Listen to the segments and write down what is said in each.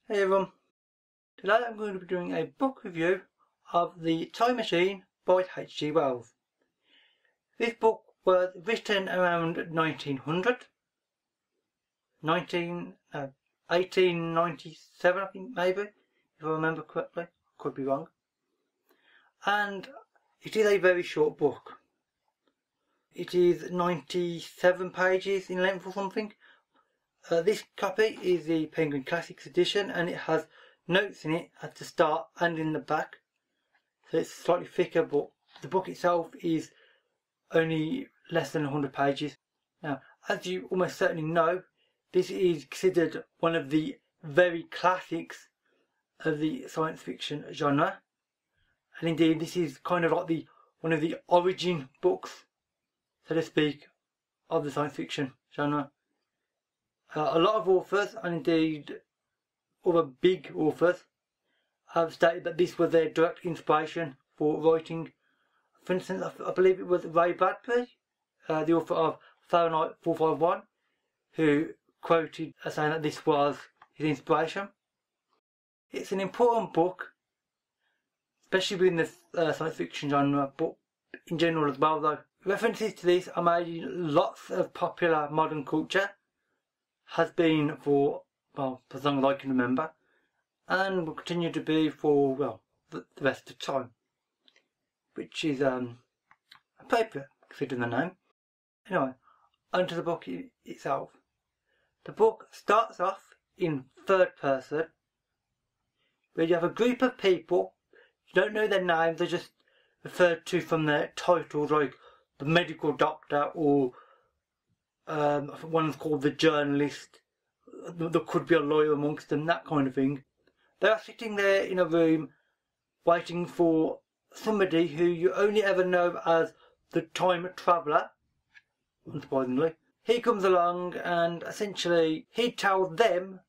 Hey everyone, today I'm going to be doing a book review of The Time Machine by H.G. Wells. This book was written around 1897 I think, maybe, if I remember correctly. Could be wrong. And it is a very short book. It is 97 pages in length or something. This copy is the Penguin Classics edition, and it has notes in it at the start and in the back, so it's slightly thicker, but the book itself is only less than 100 pages. Now, as you almost certainly know, this is considered one of the very classics of the science fiction genre, and indeed this is kind of like one of the origin books, so to speak, of the science fiction genre. A lot of authors, and indeed other big authors, have stated that this was their direct inspiration for writing. For instance, I believe it was Ray Bradbury, the author of Fahrenheit 451, who quoted as saying that this was his inspiration. It's an important book, especially within the science fiction genre, but in general as well though. References to this are made in lots of popular modern culture, has been for, well, as long as I can remember, and will continue to be for, well, the rest of the time, which is appropriate considering the name. Anyway, onto the book itself. The book starts off in third person, where you have a group of people. You don't know their names, they're just referred to from their titles, like the medical doctor, or I think one's called the journalist. There could be a lawyer amongst them, that kind of thing. They are sitting there in a room waiting for somebody who you only ever know as the time traveller, unsurprisingly. He comes along and essentially he tells them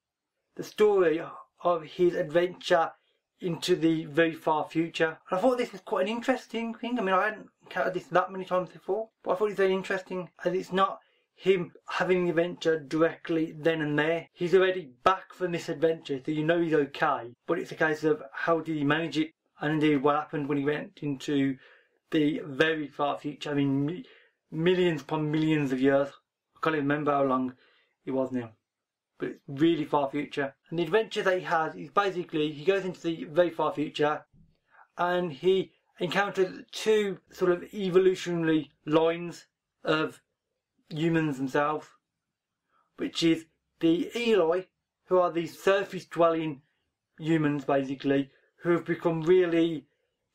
the story of his adventure into the very far future. And I thought this was quite an interesting thing. I mean, I hadn't encountered this that many times before, but I thought it was very interesting, as it's not him having the adventure directly then and there. He's already back from this adventure, so you know he's okay, but it's a case of how did he manage it, and indeed what happened when he went into the very far future. I mean, millions upon millions of years. I can't even remember how long it was now, but it's really far future. And the adventure that he has is basically, he goes into the very far future and he encounters two sort of evolutionary lines of humans themselves, which is the Eloi, who are these surface dwelling humans basically, who have become really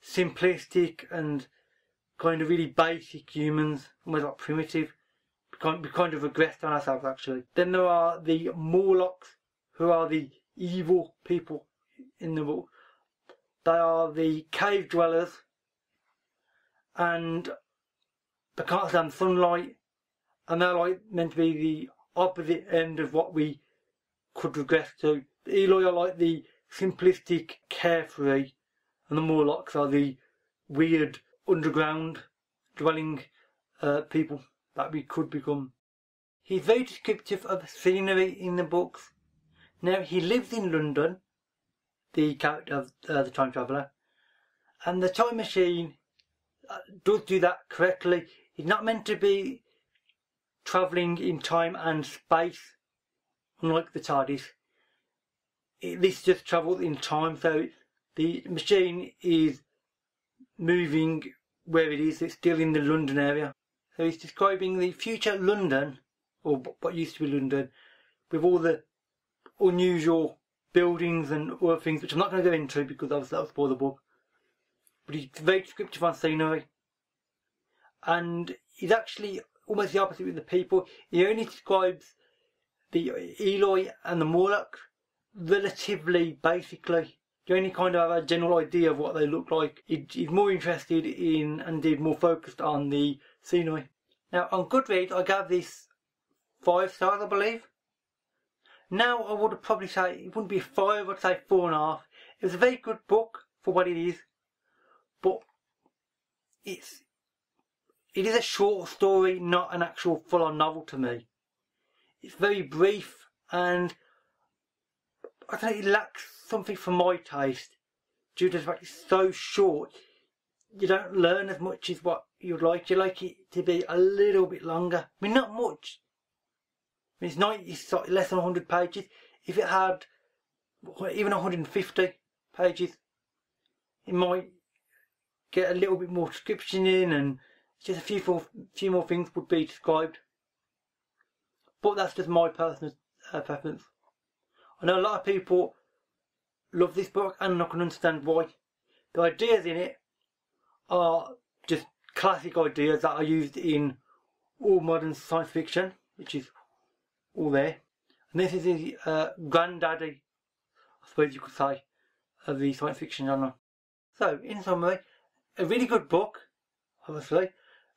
simplistic and kind of really basic humans, almost like primitive. We kind of regressed on ourselves actually. Then there are the Morlocks, who are the evil people in the book. They are the cave dwellers, and they can't stand sunlight, and they're like meant to be the opposite end of what we could regress to. The Eloi are like the simplistic, carefree, and the Morlocks are the weird underground dwelling people that we could become. He's very descriptive of scenery in the books. Now, he lives in London, the character of the time traveller, and the time machine does do that correctly. He's not meant to be travelling in time and space, unlike the TARDIS. This just travels in time, so the machine is moving where it is. It's still in the London area. So he's describing the future London, or what used to be London, with all the unusual buildings and other things, which I'm not going to go into because obviously that'll spoil the book. But he's very descriptive on scenery. And he's actually almost the opposite with the people. He only describes the Eloi and the Morlock relatively basically. You only kind of have a general idea of what they look like. He's more interested in, and indeed more focused on, the scenery. Now, on Goodreads, I gave this 5 stars, I believe. Now, I would probably say it wouldn't be 5, I'd say 4.5. It was a very good book for what it is, but it is a short story, not an actual full-on novel to me. It's very brief, and I don't know, it lacks something for my taste due to the fact it's so short. You don't learn as much as what you'd like. You like it to be a little bit longer. I mean, not much. I mean, it's like less than 100 pages. If it had even 150 pages, it might get a little bit more description in, and just a few more things would be described. But that's just my personal preference. I know a lot of people love this book, and I can understand why. The ideas in it are just classic ideas that are used in all modern science fiction, which is all there. And this is the granddaddy, I suppose you could say, of the science fiction genre. So, in summary, a really good book, obviously,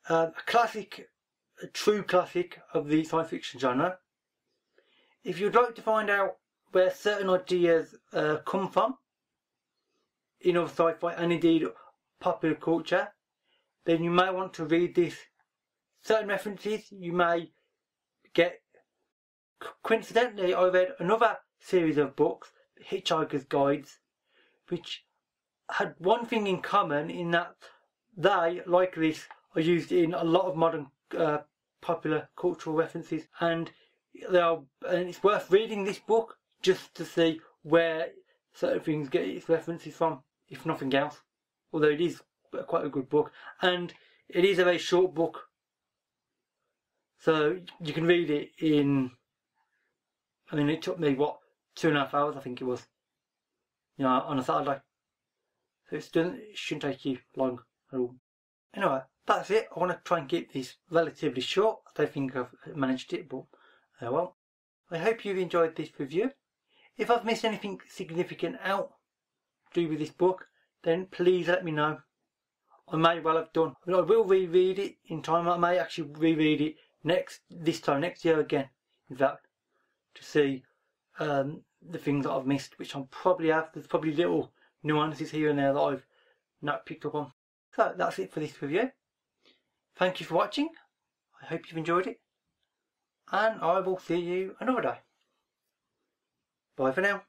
a classic, a true classic of the science fiction genre. If you'd like to find out where certain ideas come from in other sci-fi and indeed popular culture, then you may want to read this. Certain references you may get. Coincidentally, I read another series of books, Hitchhiker's Guides, which had one thing in common in that they, like this, are used in a lot of modern popular cultural references, and it's worth reading this book just to see where certain things get its references from, if nothing else. Although it is quite a good book, and it is a very short book, so you can read it in, I mean, it took me, what, 2.5 hours I think it was, you know, on a Saturday. So it shouldn't take you long at all. Anyway, that's it. I want to try and keep this relatively short. I don't think I've managed it, but well. I hope you've enjoyed this review. If I've missed anything significant out to do with this book, then please let me know. I may well have done. I will reread it in time. I may actually reread it next year again, in fact, to see the things that I've missed, which I probably have. There's probably little nuances here and there that I've not picked up on. So that's it for this review. Thank you for watching. I hope you've enjoyed it, and I will see you another day. Bye for now.